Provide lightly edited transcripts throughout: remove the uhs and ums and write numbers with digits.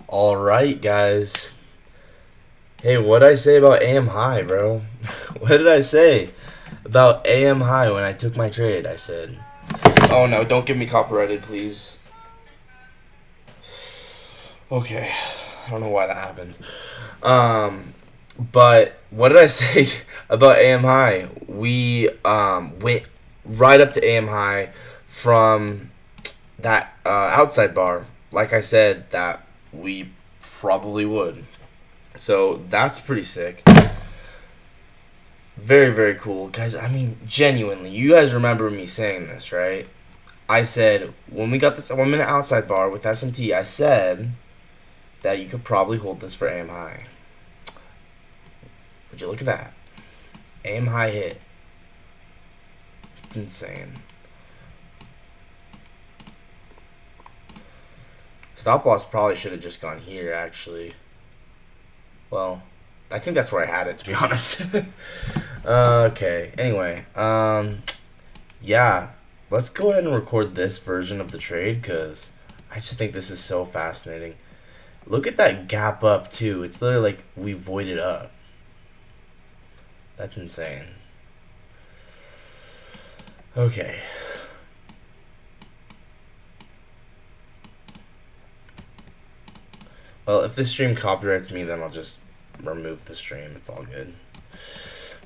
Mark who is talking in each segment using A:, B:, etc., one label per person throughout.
A: Alright, guys. Hey, what did I say about AM High, bro? What did I say about AM High when I took my trade? I said, oh no, don't give me copyrighted, please. Okay. I don't know why that happened. But what did I say about AM High? We went right up to AM High from that outside bar. Like I said, that we probably would. So that's pretty sick. Very, very cool. Guys, I mean, genuinely, you guys remember me saying this, right? I said, when we got this 1 minute outside bar with SMT, I said that you could probably hold this for AM high. Would you look at that? AM high hit. It's insane. Stop loss probably should have just gone here, actually. Well, I think that's where I had it, to be honest. Okay, anyway, yeah, let's go ahead and record this version of the trade because I just think this is so fascinating. Look at that gap up, too. It's literally like we voided up. That's insane. Okay. Well, if this stream copyrights me, then I'll just remove the stream. It's all good.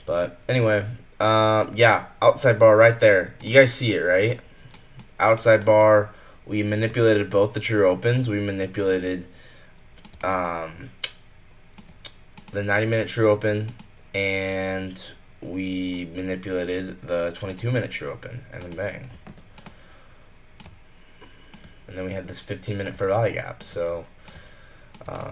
A: But anyway, yeah, outside bar right there. You guys see it, right? Outside bar. We manipulated both the true opens. We manipulated the 90-minute true open, and we manipulated the 22-minute true open, and then bang. And then we had this 15-minute fair value gap. So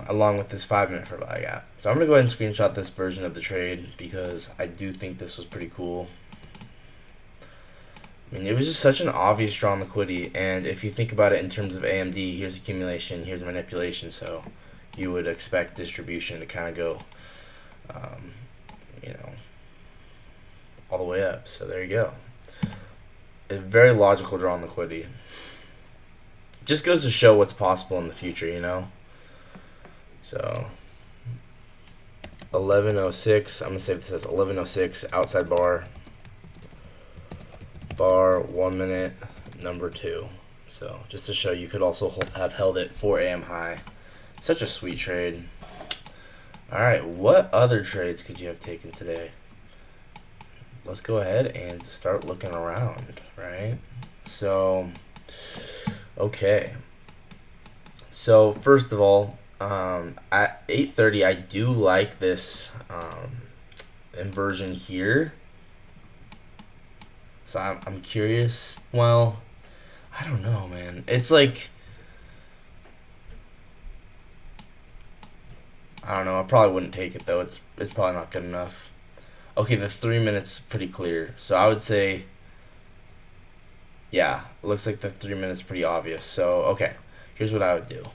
A: along with this 5-minute fair value gap. So I'm going to go ahead and screenshot this version of the trade because I do think this was pretty cool. I mean, it was just such an obvious draw on liquidity, and if you think about it in terms of AMD, here's accumulation, here's manipulation, so you would expect distribution to kind of go, you know, all the way up. So there you go. A very logical draw on liquidity. It just goes to show what's possible in the future, you know? So 1106, I'm gonna save this as 1106 outside bar 1 minute number 2. So just to show you could also have held it 4 AM high. Such a sweet trade. All right, what other trades could you have taken today? Let's go ahead and start looking around, right? So okay, so first of all, at 8:30, I do like this inversion here. So I'm curious. Well, I don't know, man. It's like, I don't know. I probably wouldn't take it though. It's probably not good enough. Okay, the 3 minutes pretty clear. So I would say, yeah, it looks like the 3 minutes pretty obvious. So okay, here's what I would do.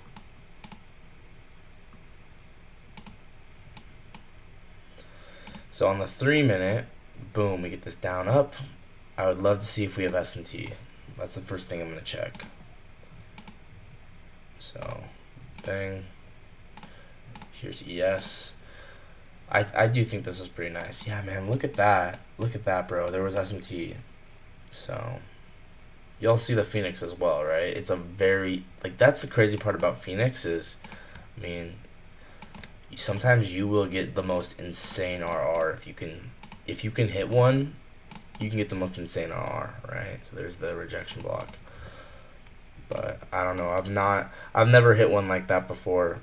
A: So on the 3 minute, boom, we get this down up. I would love to see if we have SMT. That's the first thing I'm going to check. So, bang. Here's ES. I do think this was pretty nice. Yeah, man, look at that. Look at that, bro. There was SMT. So, y'all see the Phoenix as well, right? It's a very, like, that's the crazy part about Phoenix is, I mean, sometimes you will get the most insane RR if you can hit one. You can get the most insane RR, right? So there's the rejection block. But I don't know. I've never hit one like that before.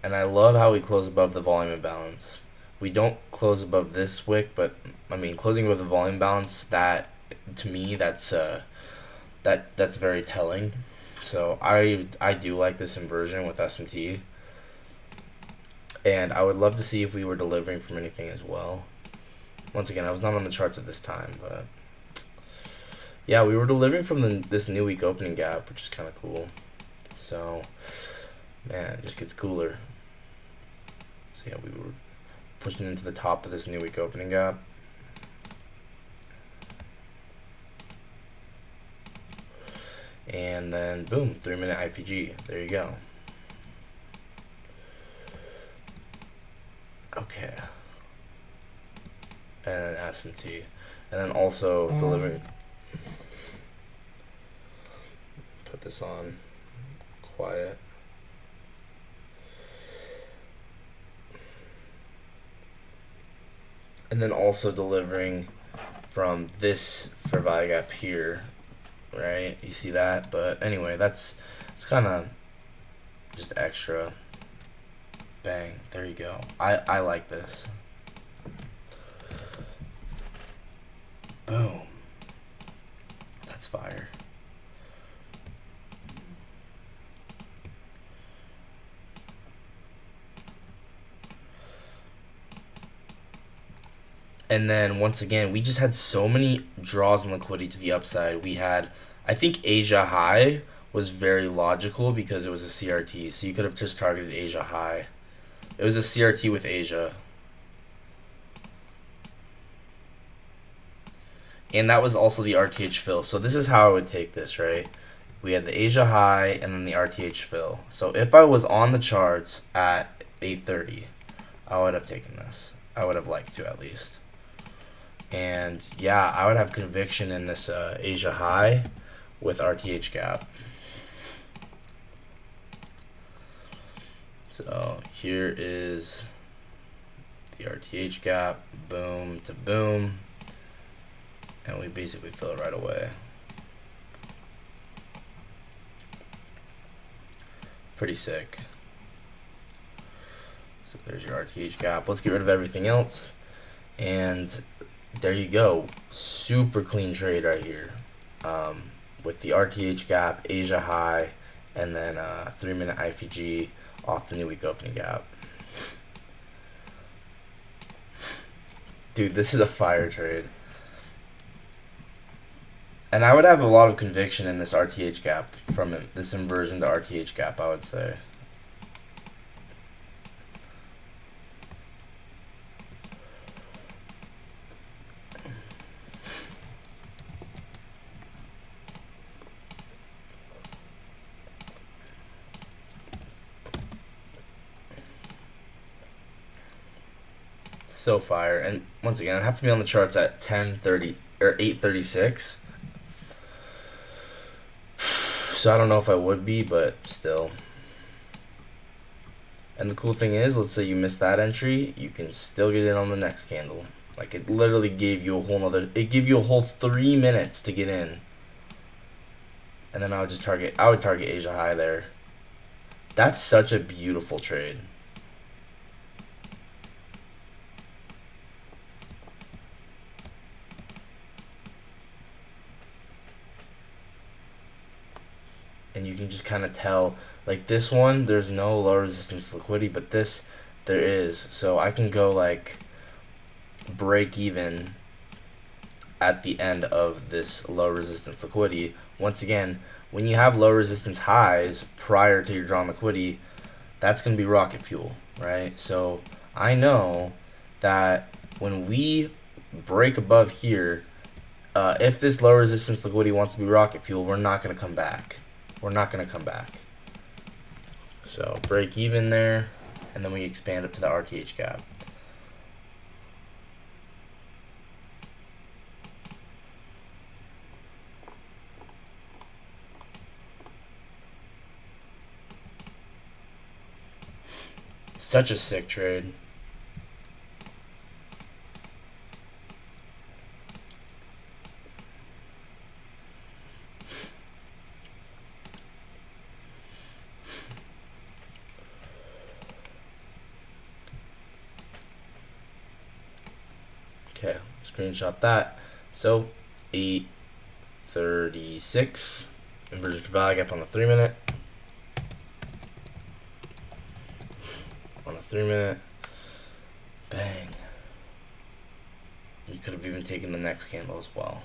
A: And I love how we close above the volume imbalance. We don't close above this wick, but I mean closing above the volume balance, that to me that's very telling. So I do like this inversion with SMT. And I would love to see if we were delivering from anything as well. Once again, I was not on the charts at this time, but yeah, we were delivering from this new week opening gap, which is kind of cool. So, man, it just gets cooler. So yeah, we were pushing into the top of this new week opening gap. And then boom, 3-minute IPG. There you go. Okay. And then SMT. And then also delivering. Put this on quiet. And then also delivering from this for value gap here, right? You see that? But anyway, it's kind of just extra. Bang, there you go. I like this. Boom. That's fire. And then once again, we just had so many draws and liquidity to the upside. We had, I think Asia high was very logical because it was a CRT. So you could have just targeted Asia high. It was a CRT with Asia. And that was also the RTH fill. So this is how I would take this, right? We had the Asia high and then the RTH fill. So if I was on the charts at 8:30, I would have taken this. I would have liked to at least. And yeah, I would have conviction in this Asia high with RTH gap. So here is the RTH gap, boom to boom, and we basically fill it right away. Pretty sick. So there's your RTH gap. Let's get rid of everything else. And there you go. Super clean trade right here. With the RTH gap, Asia high, and then 3-minute IPG off the new week opening gap. Dude, this is a fire trade. And I would have a lot of conviction in this RTH gap from this inversion to RTH gap, I would say. So fire. And once again, I'd have to be on the charts at 10:30 or 8:36. So I don't know if I would be, but still. And the cool thing is, let's say you missed that entry, you can still get in on the next candle. Like it literally gave you a whole nother, it gave you a whole 3 minutes to get in. And then I would target Asia high there. That's such a beautiful trade. And you can just kind of tell, like this one, there's no low resistance liquidity, but this, there is. So I can go like break even at the end of this low resistance liquidity. Once again, when you have low resistance highs prior to your drawn liquidity, that's going to be rocket fuel, right? So I know that when we break above here, if this low resistance liquidity wants to be rocket fuel, we're not going to come back. We're not going to come back. So break even there, and then we expand up to the RTH gap. Such a sick trade. Okay, screenshot that. So 8:36 inversion for value gap on the 3-minute. On the 3-minute, bang. You could have even taken the next candle as well.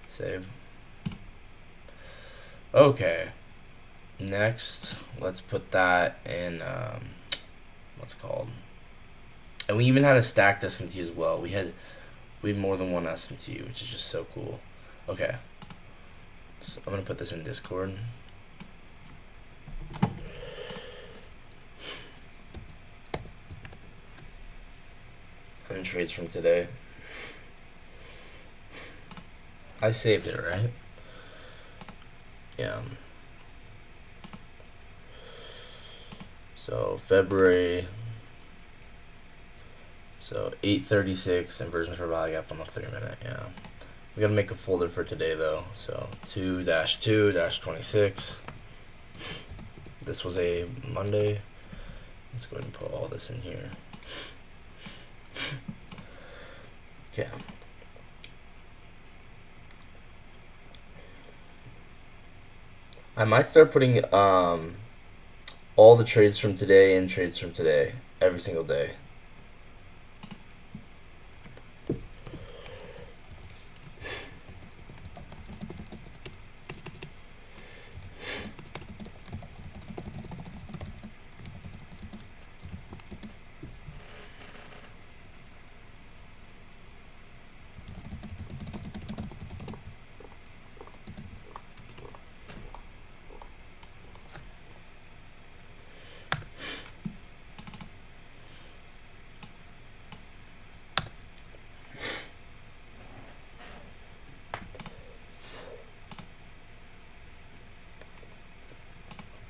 A: Save. Okay. Next, let's put that in. What's it called? And we even had a stacked SMT as well. We had more than one SMT, which is just so cool. Okay. So I'm gonna put this in Discord. And trades from today. I saved it, right? Yeah. So February. So 8:36 inversion for value gap on the 3-minute. Yeah. We gotta make a folder for today though. So 2-2-26. This was a Monday. Let's go ahead and put all this in here. Okay. I might start putting all the trades from today and trades from today every single day.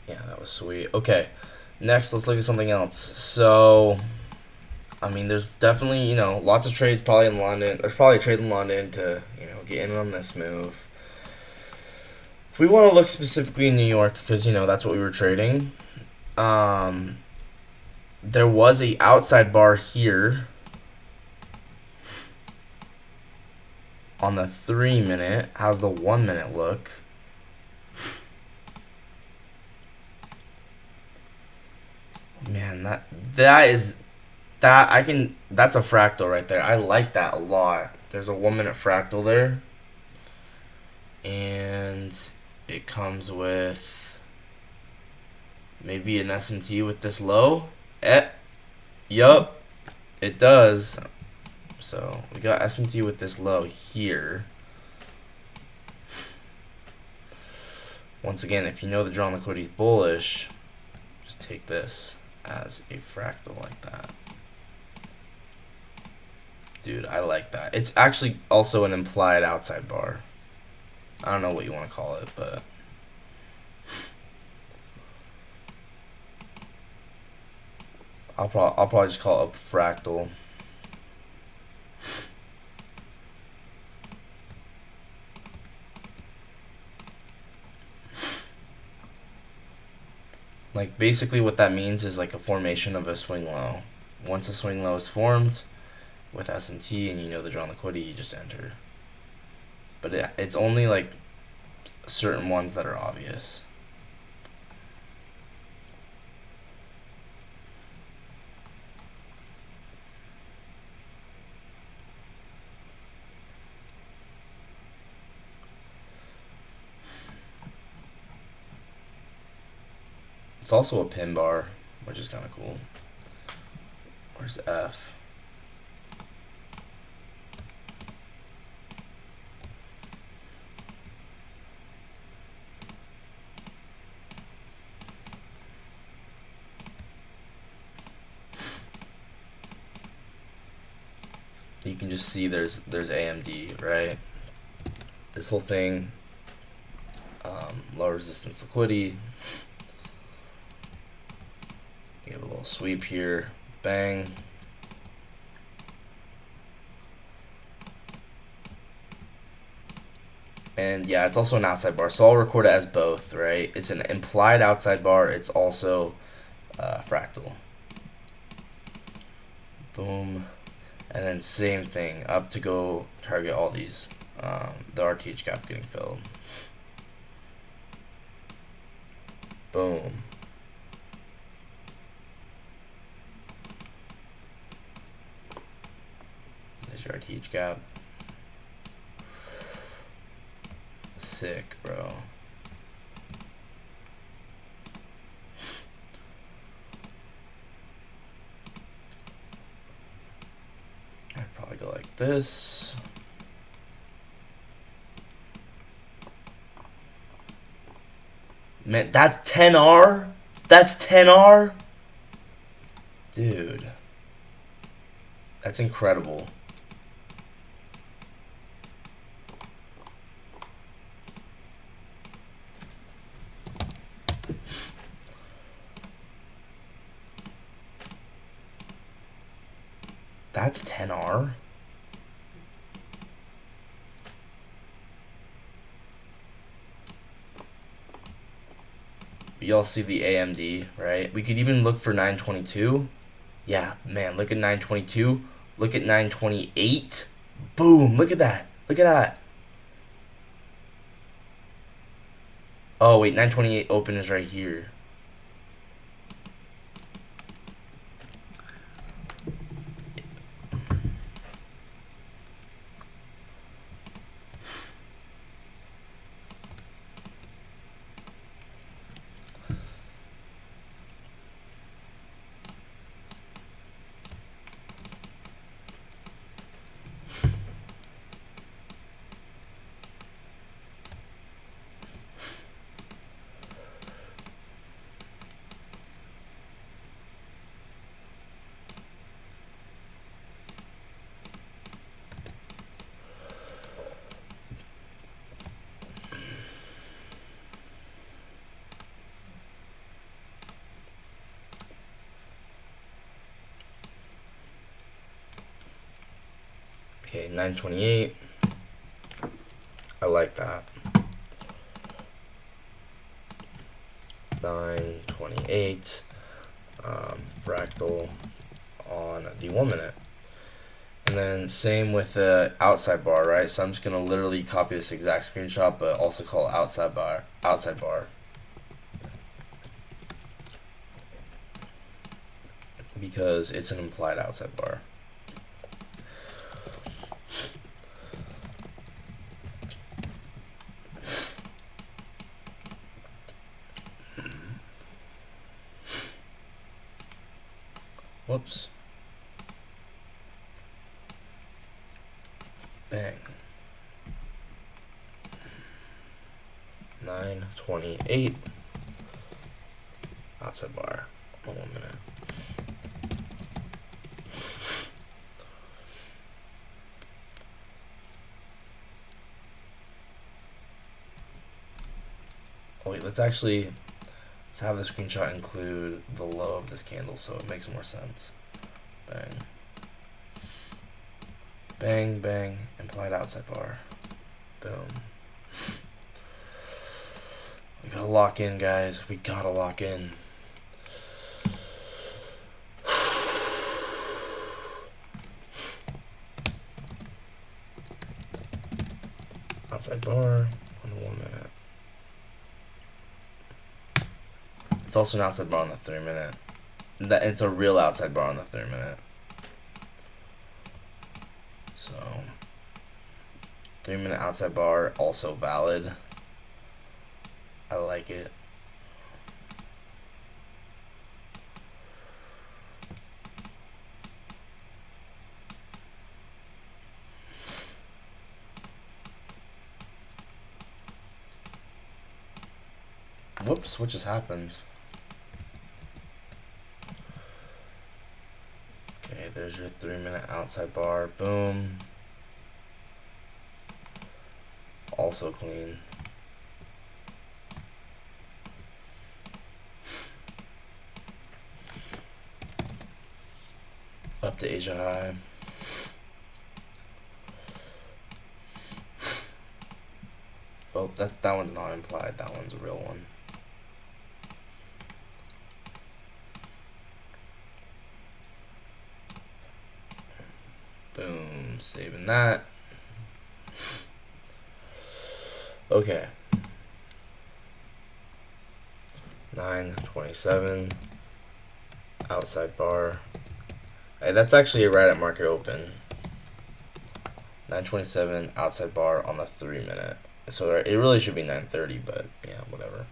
A: Yeah, that was sweet. Okay, next let's look at something else. So, I mean, there's definitely, you know, lots of trades probably in London. There's probably a trade in London to, you know, get in on this move. We want to look specifically in New York because, you know, that's what we were trading. There was a outside bar here on the 3-minute. How's the 1-minute look? Man, that's a fractal right there. I like that a lot. There's a 1-minute fractal there. And it comes with maybe an SMT with this low. Yup, it does. So we got SMT with this low here. Once again, if you know the drawn liquidity is bullish, just take this as a fractal like that. Dude, I like that. It's actually also an implied outside bar. I don't know what you want to call it, but I'll probably just call it a fractal. Like basically what that means is like a formation of a swing low. Once a swing low is formed with SMT and you know the drawn liquidity, you just enter. But it's only like certain ones that are obvious. It's also a pin bar, which is kind of cool. Where's F? You can just see there's AMD, right? This whole thing, low resistance liquidity. You have a little sweep here, bang. And yeah, it's also an outside bar, so I'll record it as both, right? It's an implied outside bar, it's also fractal. Boom. And then same thing, up to go target all these, the RTH gap getting filled. Boom. There's your RTH gap. Sick, bro. I'd probably go like this. Man, that's 10R? That's 10R? Dude. That's incredible. That's 10R? Y'all see the AMD, right? We could even look for 922. Yeah, man, look at 922. Look at 928. Boom, look at that. Look at that. Oh, wait, 928 open is right here. Okay, 928. I like that. 928 fractal on the 1 minute. And then same with the outside bar, right? So I'm just gonna literally copy this exact screenshot, but also call it outside bar. Because it's an implied outside bar. Whoops. Bang. 928 outside bar on 1 minute. Oh wait, let's have the screenshot include the low of this candle so it makes more sense. Bang. Bang, bang, implied outside bar. Boom. We gotta lock in, guys. We gotta lock in. Outside bar on the 1 minute. It's also an outside bar on the 3 minute. It's a real outside bar on the 3 minute. So 3 minute outside bar also valid. I like it. Whoops, what just happened? Okay, there's your 3 minute outside bar. Boom. Also clean. Up to Asia high. Oh, that one's not implied. That one's a real one. Boom, saving that. Okay. 927 outside bar. Hey, that's actually right at market open. 927 outside bar on the 3 minute. So it really should be 930, but yeah, whatever.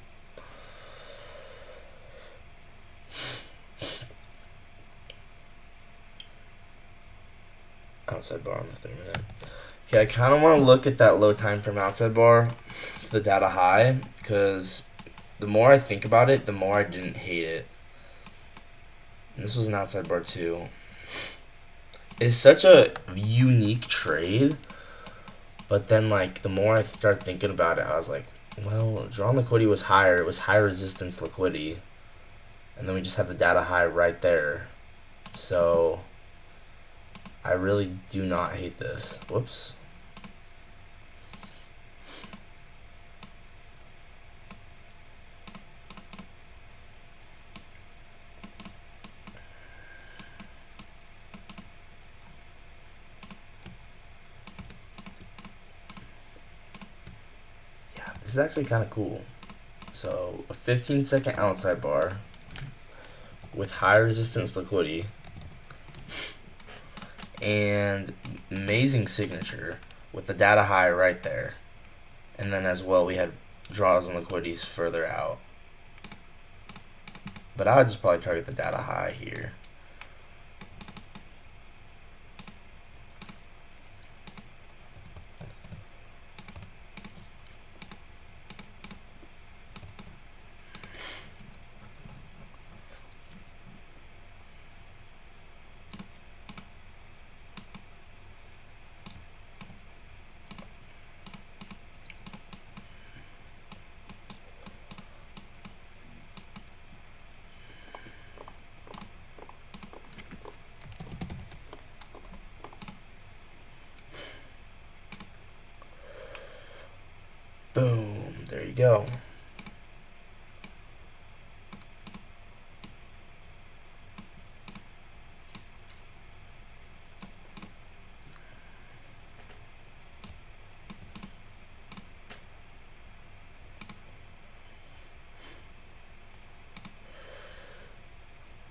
A: Outside bar on the 3 minute. Okay, I kind of want to look at that low time frame outside bar to the data high, because the more I think about it, the more I didn't hate it. And this was an outside bar too. It's such a unique trade, but then like the more I start thinking about it, I was like, well, drawn liquidity was higher. It was high resistance liquidity, and then we just had the data high right there. So I really do not hate this. Whoops. This is actually kind of cool. So a 15-second outside bar with high resistance liquidity and amazing signature with the data high right there. And then as well we had draws and liquidities further out. But I would just probably target the data high here. Boom, there you go.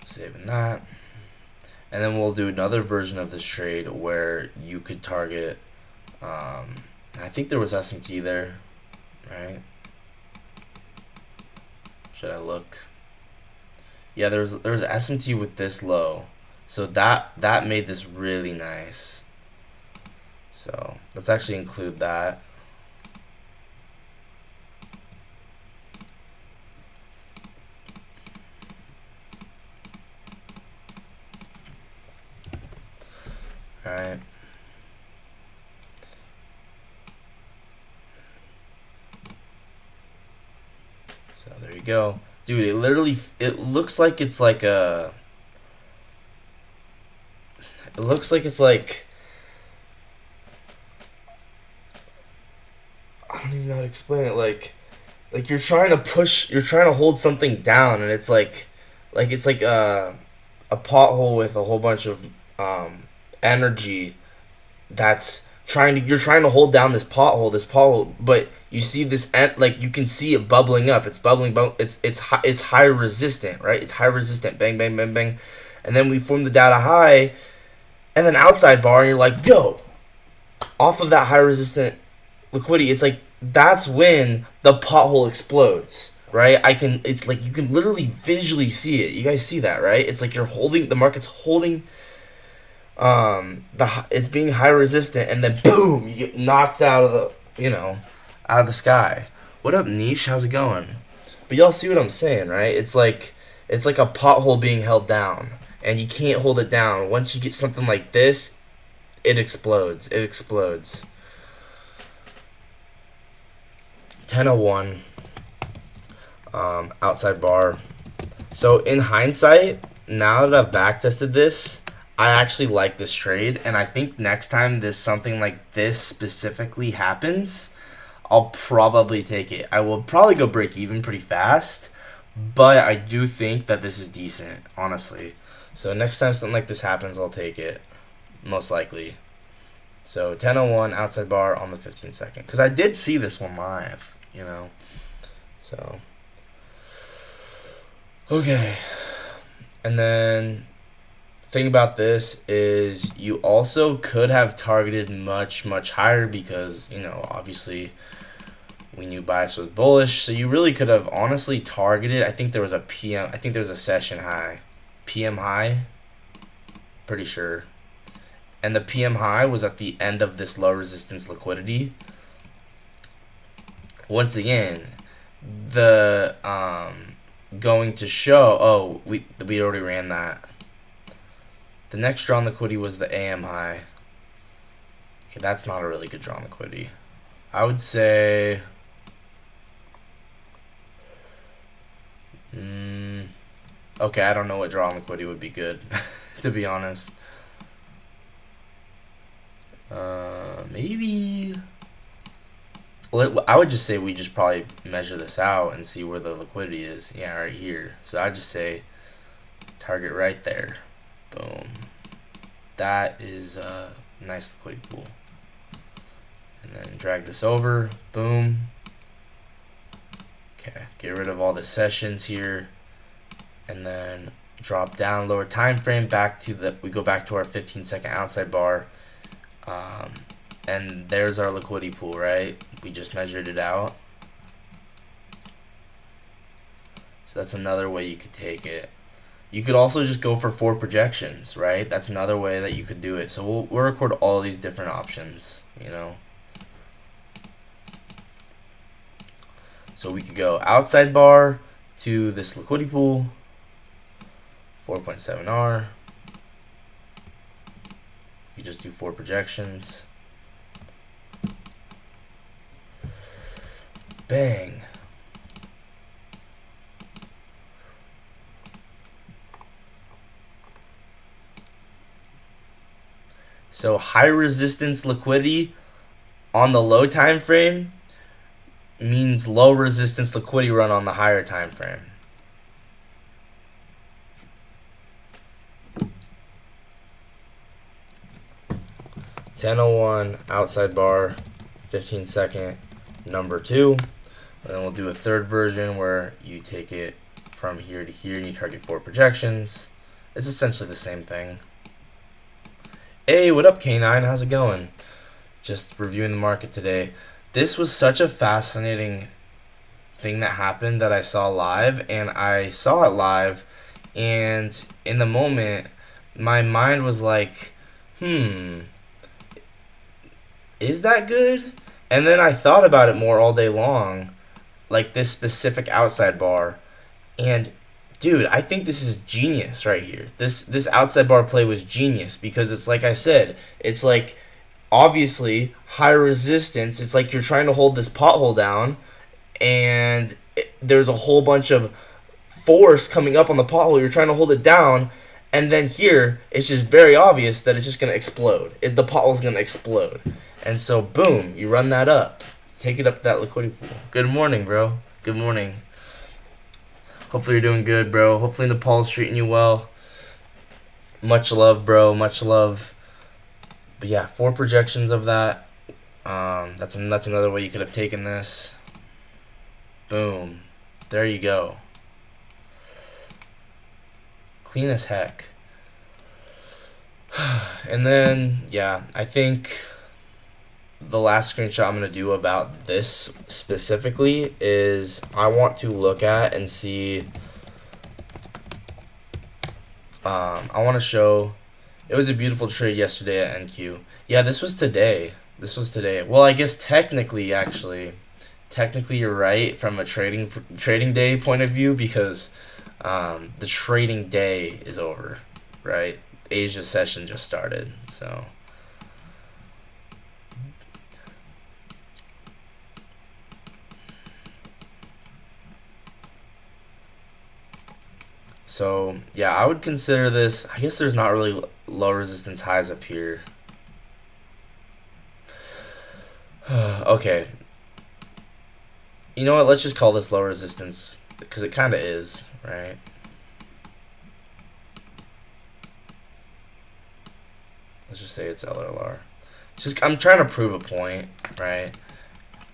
A: Saving that. And then we'll do another version of this trade where you could target, I think there was SMT there, right? Should I look? Yeah, there's SMT with this low. So that made this really nice. So let's actually include that. Alright. So there you go. Dude, it looks like it's like a... It looks like it's like... I don't even know how to explain it. Like you're trying to hold something down, and it's like a pothole with a whole bunch of energy that's you're trying to hold down this pothole, but you see this like you can see it bubbling up. It's bubbling, it's high resistant, right? It's high resistant. Bang, bang, bang, bang, and then we form the data high, and then outside bar, and you're like, yo, off of that high resistant liquidity, it's like that's when the pothole explodes, right? It's like you can literally visually see it. You guys see that, right? It's like the market's holding it's being high resistant, and then boom, you get knocked out of out of the sky. What up, Niche? How's it going? But y'all see what I'm saying, right? It's like a pothole being held down, and you can't hold it down. Once you get something like this, it explodes. 10:01 outside bar. So in hindsight, now that I've backtested this, I actually like this trade, and I think next time something like this specifically happens, I'll probably take it. I will probably go break even pretty fast, but I do think that this is decent, honestly. So next time something like this happens, I'll take it, most likely. So 10:01 outside bar on the 15-second, because I did see this one live, So okay, and then thing about this is you also could have targeted much higher, because obviously we knew bias was bullish, so you really could have honestly targeted. I think there was a session high, PM high, pretty sure, and the PM high was at the end of this low resistance liquidity. Once again, the going to show. Oh, we already ran that. The next draw on liquidity was the AM high. Okay, that's not a really good draw on liquidity. I would say. Okay, I don't know what draw on liquidity would be good, to be honest. Maybe. I would just say we just probably measure this out and see where the liquidity is. Yeah, right here. So I'd just say target right there. Boom. That is a nice liquidity pool. And then drag this over. Boom. Okay, get rid of all the sessions here. And then drop down, lower time frame, back to we go back to our 15-second outside bar. And there's our liquidity pool, right? We just measured it out. So that's another way you could take it. You could also just go for 4 projections, right? That's another way that you could do it. So we'll record all these different options, you know. So we could go outside bar to this liquidity pool, 4.7R. You just do 4 projections. Bang. So high resistance liquidity on the low time frame means low resistance liquidity run on the higher time frame. $10.01 outside bar, 15-second number 2. And then we'll do a third version where you take it from here to here and you target 4 projections. It's essentially the same thing. Hey, what up, K9? How's it going? Just reviewing the market today. This was such a fascinating thing that happened that I saw live, and I saw it live, and in the moment, my mind was like, is that good? And then I thought about it more all day long, like this specific outside bar, and dude, I think this is genius right here. This outside bar play was genius because it's like I said, it's like obviously high resistance. It's like you're trying to hold this pothole down, and there's a whole bunch of force coming up on the pothole. You're trying to hold it down, and then here it's just very obvious that it's just gonna explode. The pothole's gonna explode, and so boom, you run that up, take it up to that liquidity pool. Good morning, bro. Good morning. Hopefully you're doing good, bro. Hopefully Nepal's treating you well. Much love, bro. Much love. But yeah, 4 projections of that. That's another way you could have taken this. Boom. There you go. Clean as heck. And then, yeah, I think the last screenshot I'm going to do about this specifically is I want to look at and see, I want to show, it was a beautiful trade yesterday at NQ. Yeah, this was today. This was today. Well, I guess technically you're right from a trading day point of view because the trading day is over, right? Asia session just started, so. So, yeah, I would consider this, I guess there's not really low resistance highs up here. Okay. You know what, let's just call this low resistance, because it kind of is, right? Let's just say it's LRLR. I'm trying to prove a point, right?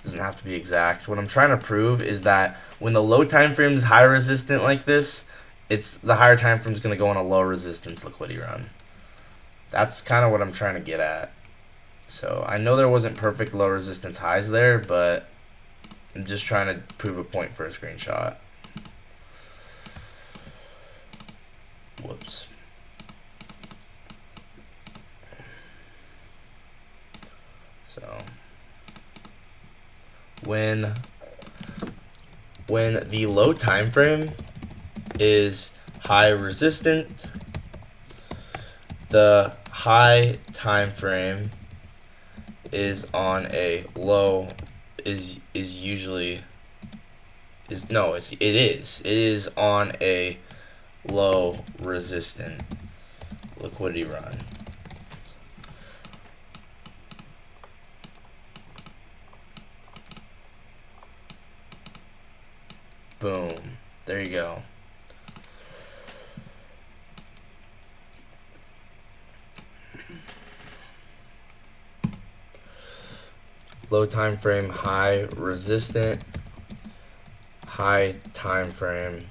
A: Doesn't have to be exact. What I'm trying to prove is that when the low time frame is high resistant like this, it's the higher time frame is going to go on a low resistance liquidity run. That's kind of what I'm trying to get at. So I know there wasn't perfect low resistance highs there, but I'm just trying to prove a point for a screenshot. Whoops. So when when the low time frame is high resistant, the high time frame is on a low is usually is no it's it is on a low resistant liquidity run. Boom. There you go. Low time frame, high resistant, high time frame,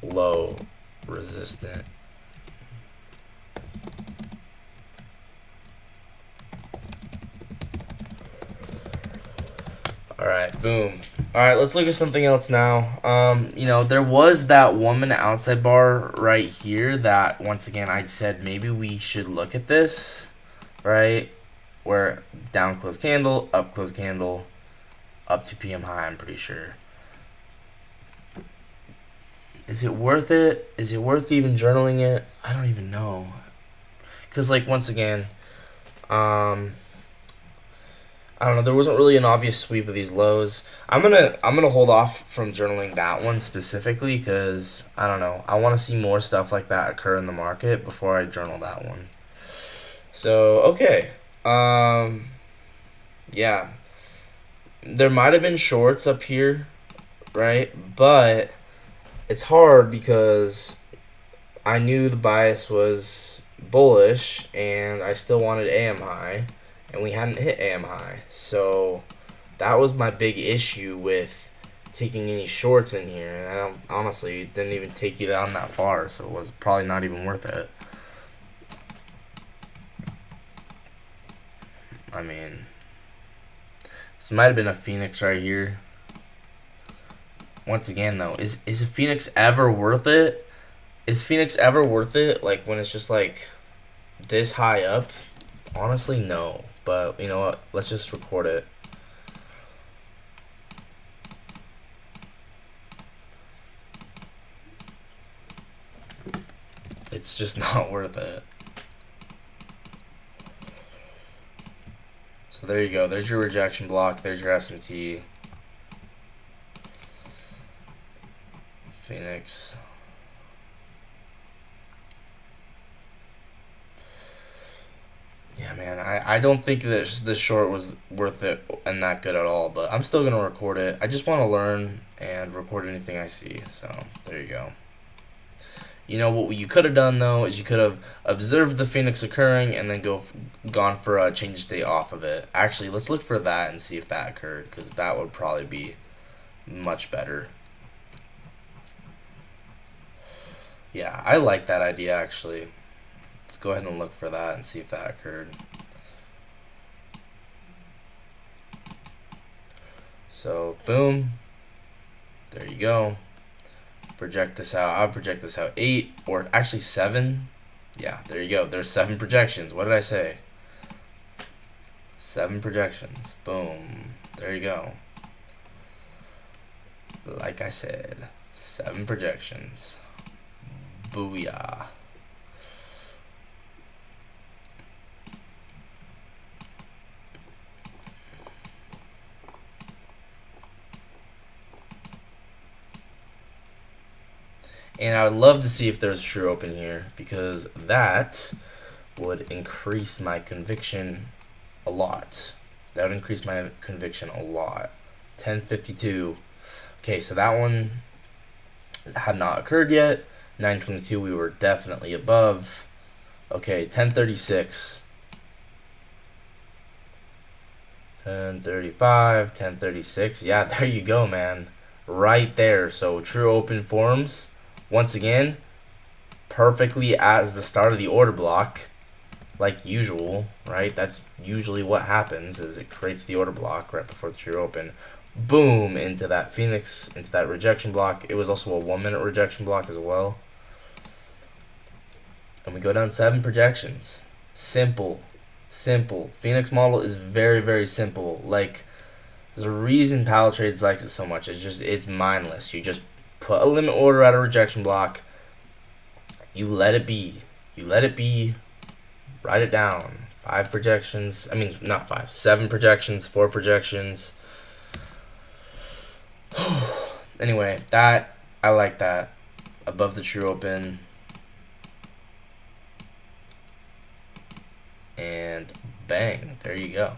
A: low resistant. All right, boom. All right, let's look at something else now. You know, there was that 1 minute outside bar right here that, once again, I said maybe we should look at this, right? Where down close candle, up close candle, up to PM high, I'm pretty sure. Is it worth it? Is it worth even journaling it? I don't even know. Because, like, once again, I don't know. There wasn't really an obvious sweep of these lows. I'm gonna hold off from journaling that one specifically because I don't know. I want to see more stuff like that occur in the market before I journal that one. So okay, yeah, there might have been shorts up here, right? But it's hard because I knew the bias was bullish and I still wanted AM high. And we hadn't hit AM high. So that was my big issue with taking any shorts in here. And I don't, honestly, it didn't even take you down that far. So it was probably not even worth it. I mean, this might have been a Phoenix right here. Once again, though, is a Phoenix ever worth it? Is Phoenix ever worth it? Like when it's just like this high up? Honestly, no. But you know what? Let's just record it. It's just not worth it. So there you go. There's your rejection block. There's your SMT. Phoenix. Yeah, man, I don't think this short was worth it and that good at all, but I'm still going to record it. I just want to learn and record anything I see, so there you go. You know, what you could have done, though, is you could have observed the Phoenix occurring and then gone for a change of state off of it. Actually, let's look for that and see if that occurred, because that would probably be much better. Yeah, I like that idea, actually. Let's go ahead and look for that and see if that occurred. So, boom. There you go. Project this out. I'll project this out 8 or actually 7. Yeah, there you go. There's 7 projections. What did I say? 7 projections. Boom. There you go. Like I said, 7 projections. Booyah. And I would love to see if there's a true open here, because that would increase my conviction a lot. That would increase my conviction a lot. 1052. Okay, so that one had not occurred yet. 922, we were definitely above. Okay, 1036. 1035, 1036. Yeah, there you go, man. Right there. So true open forms. Once again, perfectly as the start of the order block, like usual, right? That's usually what happens, is it creates the order block right before the true open. Boom, into that Phoenix, into that rejection block. It was also a 1 minute rejection block as well. And we go down 7 projections. Simple. Simple. Phoenix model is very, very simple. Like, There's a reason Palatrades likes it so much. It's mindless. You just put a limit order at a rejection block. You let it be. You let it be. Write it down. 5 projections. I mean, not 5. 7 projections. 4 projections. Anyway, I like that. Above the true open. And bang. There you go.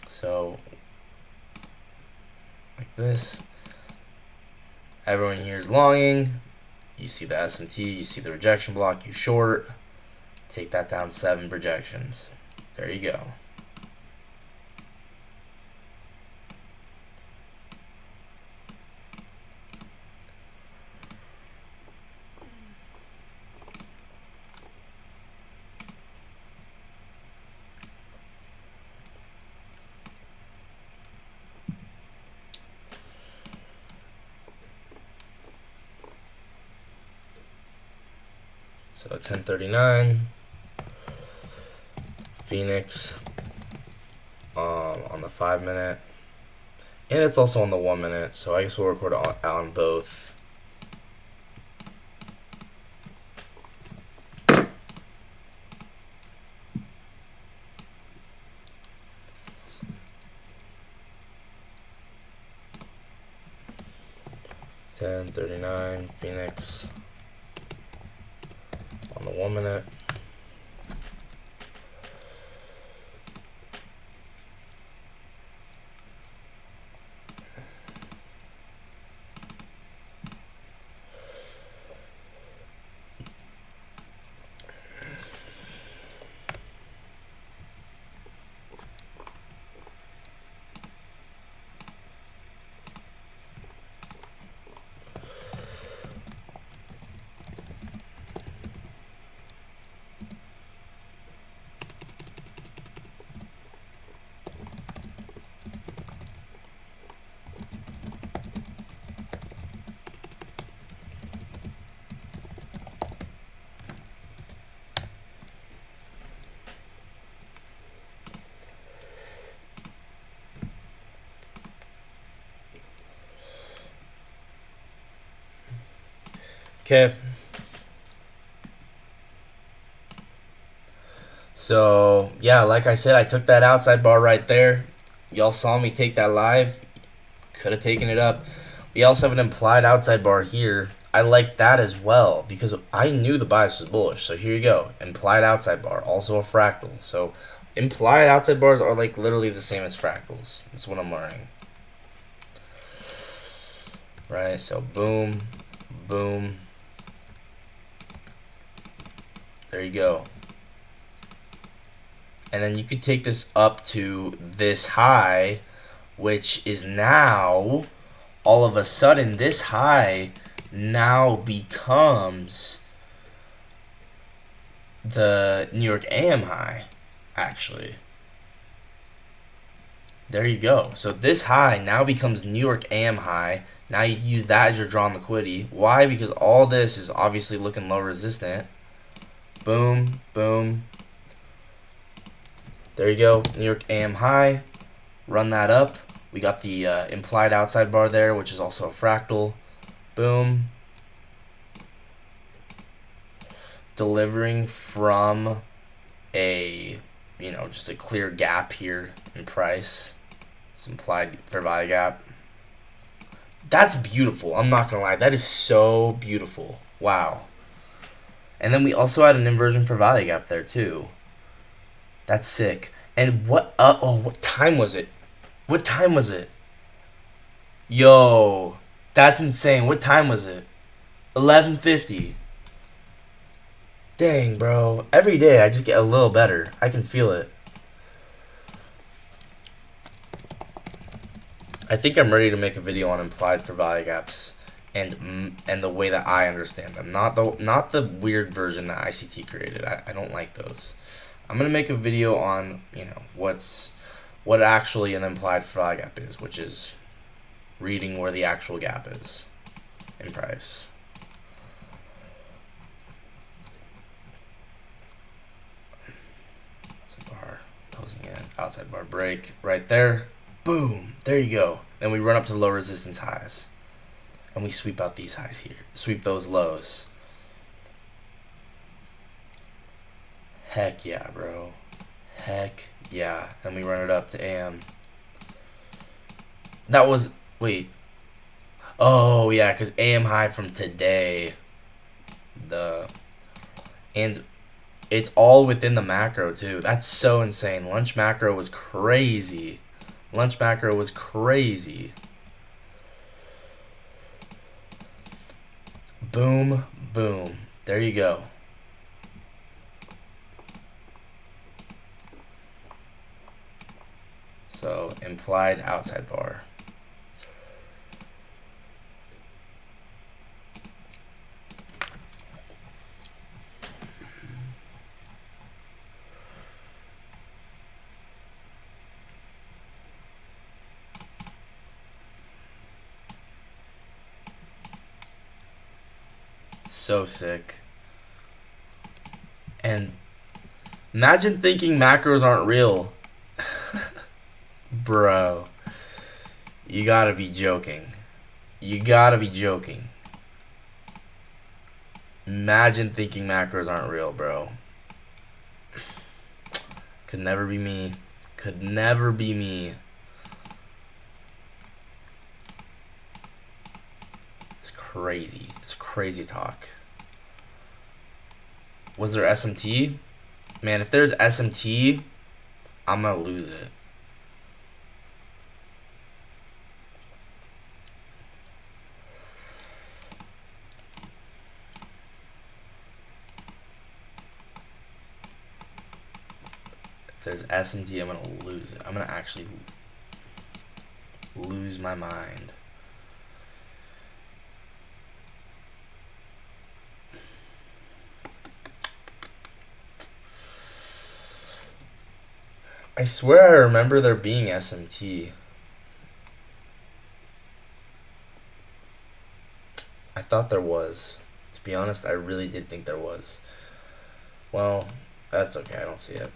A: So, like this. Everyone here is longing. You see the SMT, you see the rejection block, you short. Take that down 7 projections. There you go. So 1039, Phoenix on the 5 minute, and it's also on the 1 minute. So I guess we'll record on both. $10.39 Phoenix on the 1 minute. Okay. So, yeah, like I said, I took that outside bar right there. Y'all saw me take that live. Could have taken it up. We also have an implied outside bar here. I like that as well because I knew the bias was bullish. So here you go. Implied outside bar, also a fractal. So implied outside bars are like literally the same as fractals. That's what I'm learning. Right, so boom, boom. There you go. And then you could take this up to this high, which is now, all of a sudden, this high now becomes the New York AM high, actually. There you go. So this high now becomes New York AM high. Now you use that as your drawn liquidity. Why? Because all this is obviously looking low resistant. Boom, boom. There you go, New York AM high. Run that up. We got the implied outside bar there, which is also a fractal. Boom. Delivering from a, just a clear gap here in price. It's implied fair value gap. That's beautiful. I'm not going to lie. That is so beautiful. Wow. And then we also had an inversion for value gap there too. That's sick. And what time was it? What time was it? Yo, that's insane. What time was it? 11:50. Dang, bro. Every day I just get a little better. I can feel it. I think I'm ready to make a video on implied for value gaps and the way that I understand them. Not the weird version that ICT created. I don't like those. I'm gonna make a video on what actually an implied for value gap is, which is reading where the actual gap is in price. That's a bar. closing in. Outside bar break right there. Boom. There you go. Then we run up to low resistance highs. And we sweep out these highs here. Sweep those lows. Heck yeah, bro. Heck yeah. And we run it up to AM. That was... Wait. Oh, yeah, because AM high from today. And it's all within the macro, too. That's so insane. Lunch macro was crazy. Lunch macro was crazy. Boom, boom. There you go. So, implied outside bar. So sick. And imagine thinking macros aren't real. Bro. You gotta be joking. You gotta be joking. Imagine thinking macros aren't real, bro. Could never be me. Could never be me. It's crazy. It's crazy talk. Was there SMT? Man, if there's SMT, I'm gonna lose it. If there's SMT, I'm gonna lose it. I'm gonna actually lose my mind. I swear I remember there being SMT. I thought there was. To be honest, I really did think there was. Well, that's okay. I don't see it.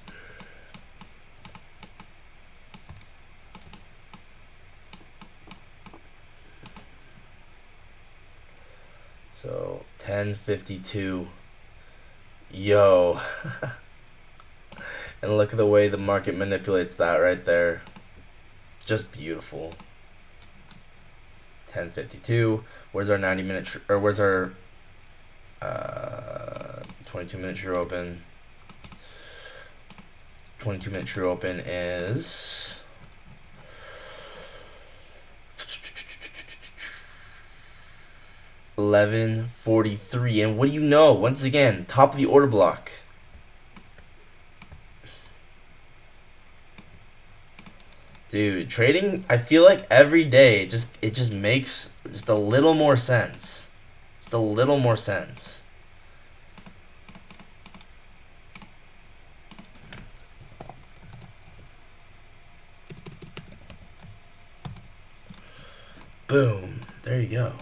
A: So, 1052. Yo. And look at the way the market manipulates that right there. Just beautiful. 1052. Where's our 90-minute or where's our 22-minute true open? 22-minute true open is 11:43. And what do you know? Once again, top of the order block. Dude, trading, I feel like every day it just makes just a little more sense. Just a little more sense. Boom. There you go.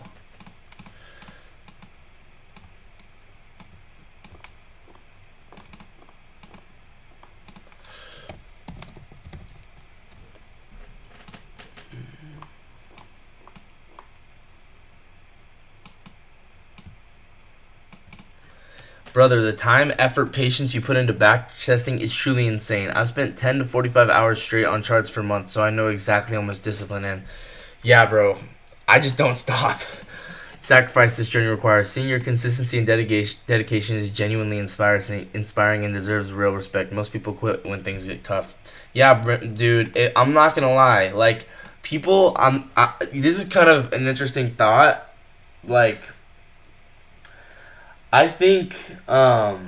A: Brother, the time, effort, patience you put into back testing is truly insane. I've spent 10 to 45 hours straight on charts for months, so I know exactly how much discipline in. Yeah, bro. I just don't stop. Sacrifice this journey requires. Seeing your consistency and dedication is genuinely inspiring and deserves real respect. Most people quit when things get tough. Yeah, dude, I'm not going to lie. Like, people, this is kind of an interesting thought. Like, I think, the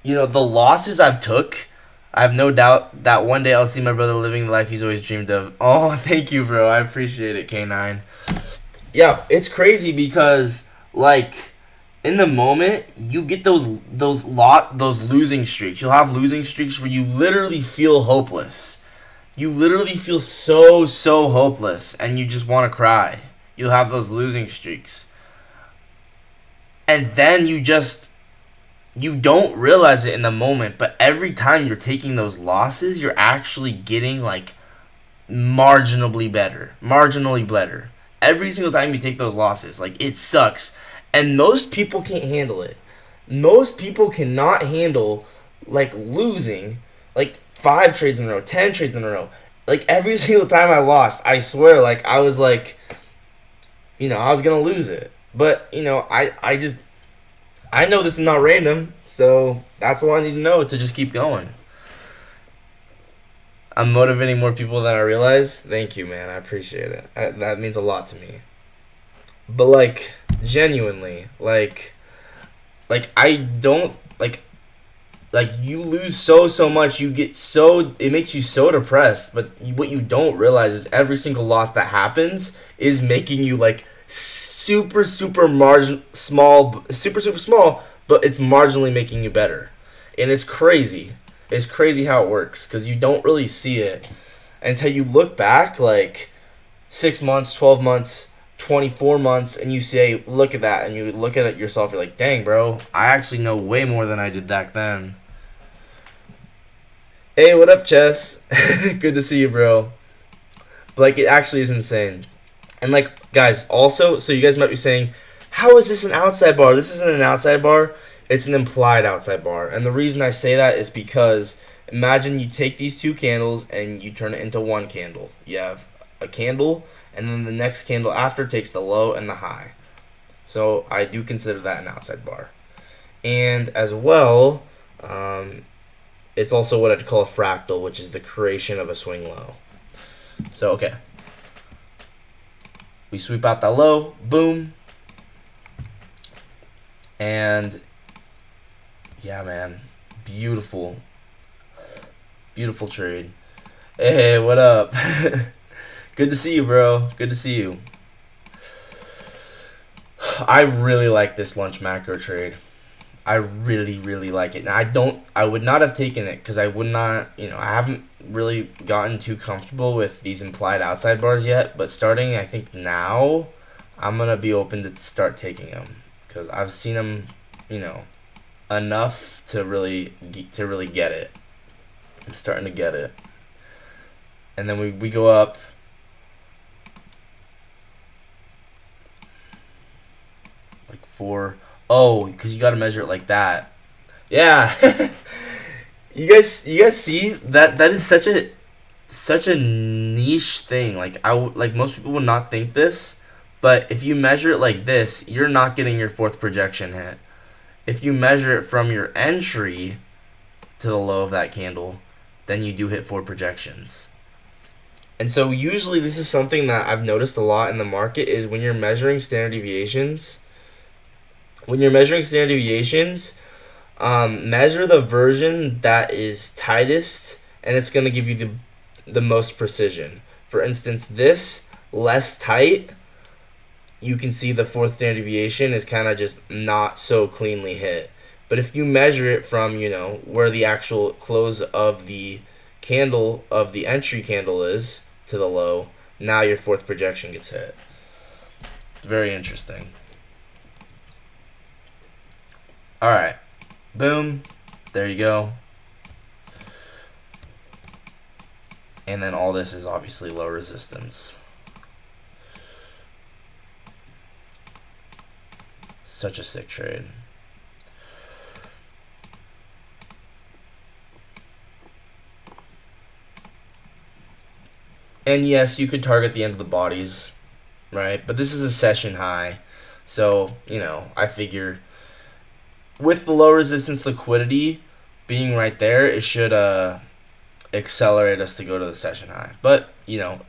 A: losses I've took, I have no doubt that one day I'll see my brother living the life he's always dreamed of. Oh, thank you, bro. I appreciate it, K9. Yeah, it's crazy because, like, in the moment, you get those losing streaks. You'll have losing streaks where you literally feel hopeless. You literally feel so hopeless, and you just want to cry. You'll have those losing streaks. And then you just you don't realize it in the moment, but every time you're taking those losses, you're actually getting like marginally better. Every single time you take those losses, like it sucks, and most people can't handle it. Most people cannot handle like losing, like 5 trades in a row, 10 trades in a row. Like every single time I lost, I swear, like I was like, I was gonna lose it. But I know this is not random, so that's all I need to know to just keep going. I'm motivating more people than I realize. Thank you, man. I appreciate it. That means a lot to me. But like, genuinely, like I don't like you lose so much. You get so it makes you so depressed. But what you don't realize is every single loss that happens is making you like super margin small, super small. But it's marginally making you better, and it's crazy. It's crazy how it works because you don't really see it until you look back like 6 months, 12 months, 24 months, and you say, look at that, and you look at it yourself, you're like, dang, bro, I actually know way more than I did back then. Hey, what up, Chess? Good to see you, bro. But, like, it actually is insane. And, like, guys, also, so you guys might be saying, how is this an outside bar? This isn't an outside bar. It's an implied outside bar. And the reason I say that is because imagine you take these two candles and you turn it into one candle. You have a candle, and then the next candle after takes the low and the high. So I do consider that an outside bar. And as well, it's also what I'd call a fractal, which is the creation of a swing low. So, okay. We sweep out that low, boom. And yeah, man, beautiful trade. Hey, what up? Good to see you, bro. Good to see you. I really like this lunch macro trade. I really like it. And I would not have taken it because I would not, I haven't really gotten too comfortable with these implied outside bars yet. But starting, I think now, I'm going to be open to start taking them because I've seen them, enough to really get it. I'm starting to get it. And then we go up. Like 4. Oh, because you got to measure it like that. Yeah. you guys see that is such a niche thing. Like most people would not think this, but if you measure it like this, you're not getting your fourth projection hit. If you measure it from your entry to the low of that candle, then you do hit 4 projections. And so usually this is something that I've noticed a lot in the market is when you're measuring standard deviations. Measure the version that is tightest, and it's going to give you the most precision. For instance, this less tight, you can see the fourth standard deviation is kind of just not so cleanly hit. But if you measure it from, where the actual close of the candle of the entry candle is to the low, now your fourth projection gets hit. Very interesting. All right. Boom. There you go. And then all this is obviously low resistance. Such a sick trade. And yes, you could target the end of the bodies, right? But this is a session high. So, I figure with the low resistance liquidity being right there, it should accelerate us to go to the session high. But,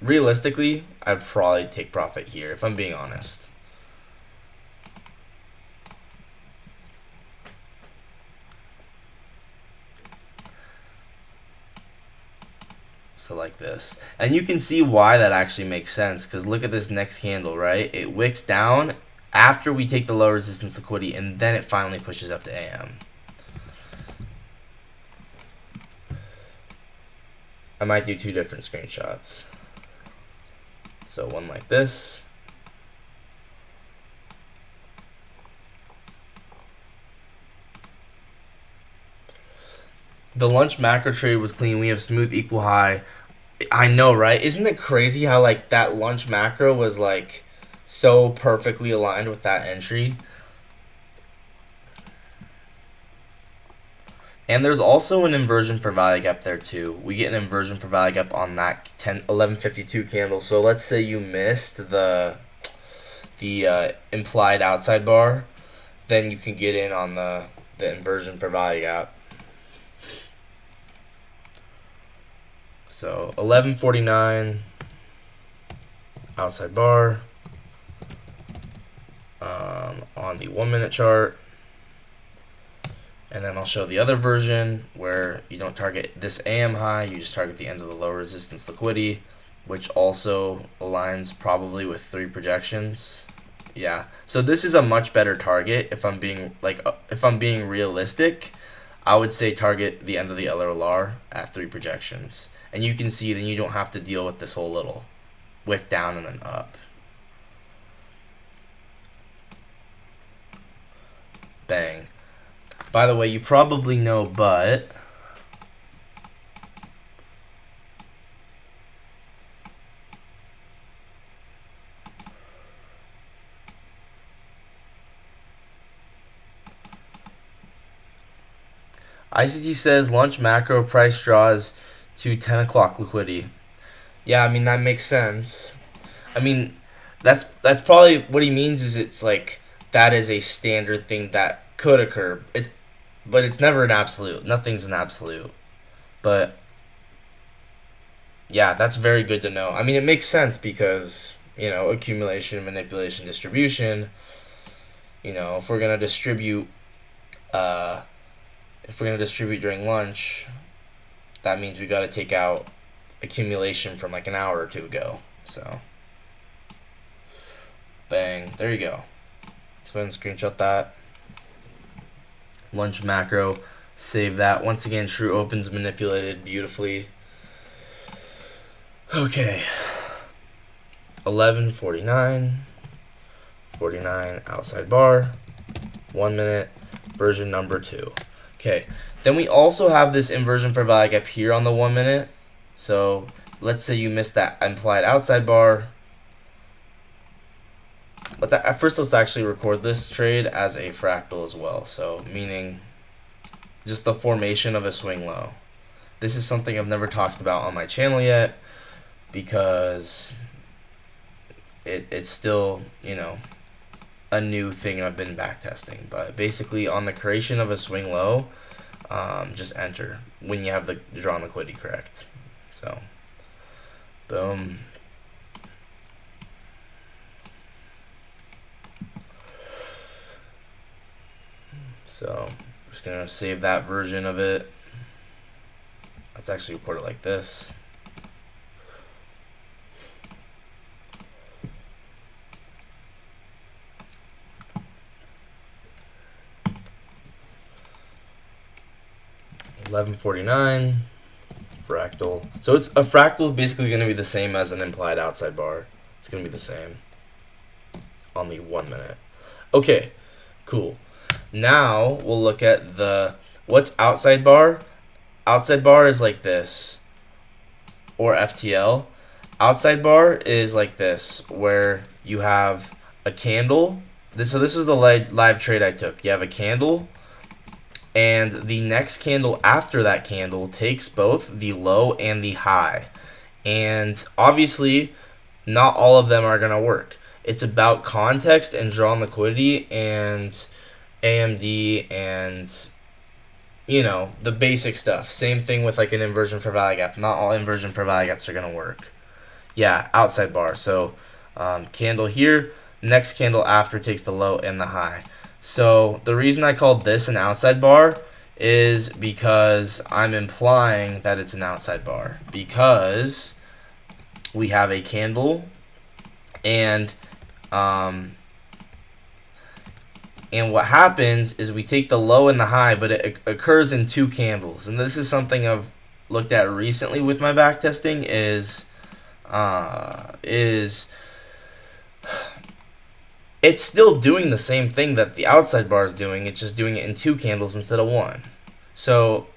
A: realistically, I'd probably take profit here if I'm being honest. So like this. And you can see why that actually makes sense because look at this next candle, right? It wicks down after we take the low resistance liquidity and then it finally pushes up to AM. I might do 2 different screenshots. So one like this. The lunch macro trade was clean. We have smooth equal high. I know, right? Isn't it crazy how like that lunch macro was like so perfectly aligned with that entry? And there's also an inversion for value gap there too. We get an inversion for value gap on that 1152 candle. So let's say you missed the implied outside bar, then you can get in on the inversion for value gap. So 1149 outside bar on the 1 minute chart. And then I'll show the other version where you don't target this AM high, you just target the end of the low resistance liquidity, which also aligns probably with 3 projections. Yeah, so this is a much better target. If I'm being realistic, I would say target the end of the LRLR at 3 projections. And you can see then you don't have to deal with this whole little wick down and then up. Bang. By the way, you probably know, but ICT says lunch macro price draws to 10 o'clock liquidity. Yeah, I mean, that makes sense. I mean, that's probably what he means is it's like that is a standard thing that could occur. But it's never an absolute. Nothing's an absolute. But yeah, that's very good to know. I mean, it makes sense because, accumulation, manipulation, distribution, if we're going to distribute during lunch, that means we got to take out accumulation from like an hour or two ago. So bang, there you go. Let's go ahead and screenshot that. Lunch macro, save that. Once again, true opens manipulated beautifully. Okay, 1149, 49 outside bar, 1 minute, version number 2. Okay, then we also have this inversion for value gap here on the 1 minute. So let's say you missed that implied outside bar. But at first, let's actually record this trade as a fractal as well. So meaning just the formation of a swing low. This is something I've never talked about on my channel yet because it's still, a new thing I've been backtesting. But basically on the creation of a swing low, just enter when you have the drawn liquidity correct. So boom. So I'm just gonna save that version of it. Let's actually report it like this. $11.49 fractal. So it's a fractal is basically going to be the same as an implied outside bar. It's going to be the same on the 1 minute. Okay, cool. Now we'll look at what's outside bar. Outside bar is like this, or FTL. Outside bar is like this, where you have a candle. So this is the live trade I took. You have a candle, and the next candle after that candle takes both the low and the high. And obviously, not all of them are going to work. It's about context and drawn liquidity and AMD and, the basic stuff. Same thing with like an inversion for value gap. Not all inversion for value gaps are going to work. Yeah, outside bar. So candle here, next candle after takes the low and the high. So the reason I called this an outside bar is because I'm implying that it's an outside bar because we have a candle and what happens is we take the low and the high, but it occurs in 2 candles. And this is something I've looked at recently with my backtesting is it's still doing the same thing that the outside bar is doing. It's just doing it in 2 candles instead of 1. So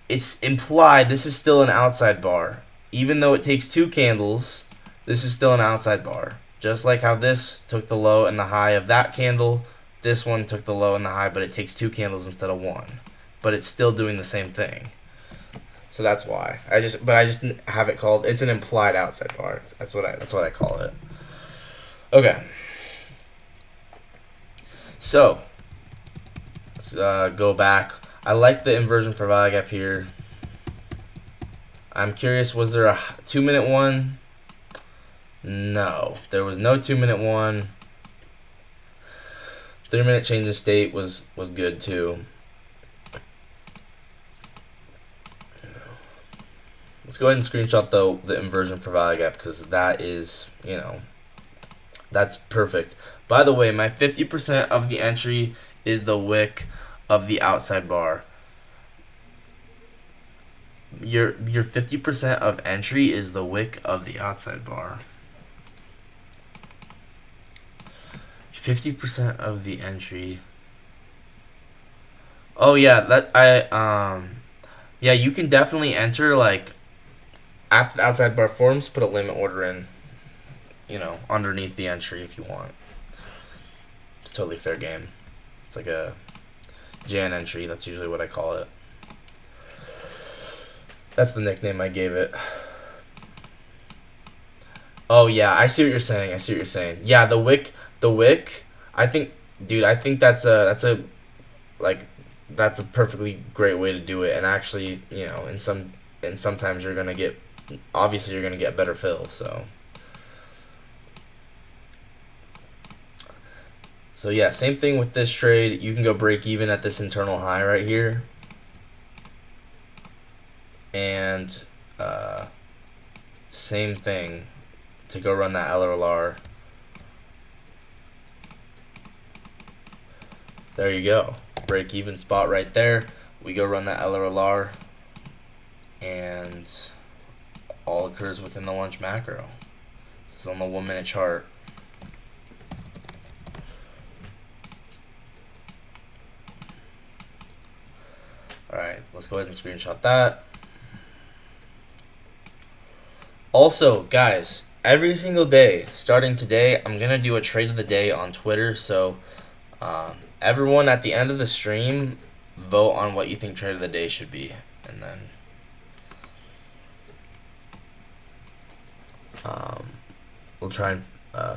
A: it's implied this is still an outside bar. Even though it takes 2 candles, this is still an outside bar. Just like how this took the low and the high of that candle, this one took the low and the high, but it takes 2 candles instead of 1. But it's still doing the same thing. So that's why. I just have it called, it's an implied outside bar. That's what I call it. Okay. So, let's go back. I like the inversion for value gap here. I'm curious, was there a 2-minute one? No, there was no 2-minute one. 3-minute change in state was good too. Let's go ahead and screenshot the inversion for value gap because that is, that's perfect. By the way, my 50% of the entry is the wick of the outside bar. Your 50% of entry is the wick of the outside bar. 50% of the entry. Oh yeah, yeah, you can definitely enter like after the outside bar forms, put a limit order in, underneath the entry if you want. It's totally fair game. It's like a Jan entry. That's usually what I call it. That's the nickname I gave it. Oh yeah, I see what you're saying. Yeah, the wick. I think that's a perfectly great way to do it. And actually, sometimes you're gonna get better fill. So yeah, same thing with this trade. You can go break even at this internal high right here. And same thing to go run that LRLR. There you go. Break even spot right there. We go run that LRLR and all occurs within the lunch macro. This is on the 1-minute chart. Alright, let's go ahead and screenshot that. Also, guys, every single day, starting today, I'm going to do a trade of the day on Twitter. So, everyone at the end of the stream, vote on what you think trade of the day should be. And then we'll try and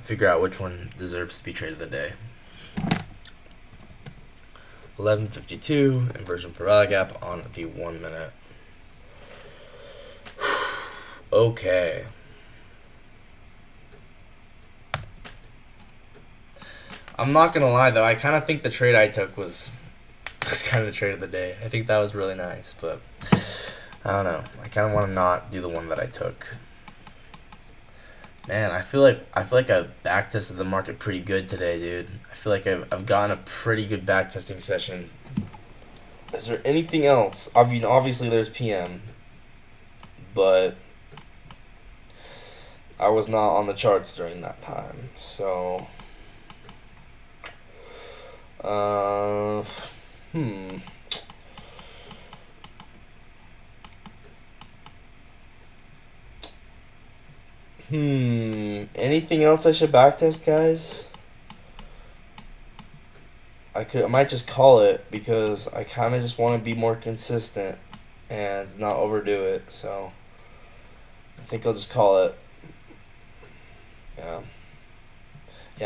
A: figure out which one deserves to be trade of the day. 11:52, inversion per value gap on the 1 minute. Okay. I'm not gonna lie though, I kind of think the trade I took was kind of the trade of the day. I think that was really nice, but I don't know. I kind of want to not do the one that I took. Man, I feel like I backtested the market pretty good today, dude. I feel like I've gotten a pretty good backtesting session. Is there anything else? I mean, obviously there's PM, but I was not on the charts during that time, so anything else I should backtest, guys? I might just call it because I kind of just want to be more consistent and not overdo it. So I think I'll just call it. Yeah,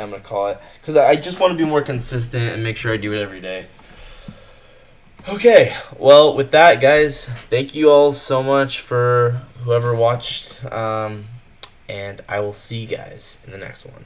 A: I'm gonna call it because I just want to be more consistent and make sure I do it every day. Okay, well, with that, guys, thank you all so much for whoever watched, and I will see you guys in the next one.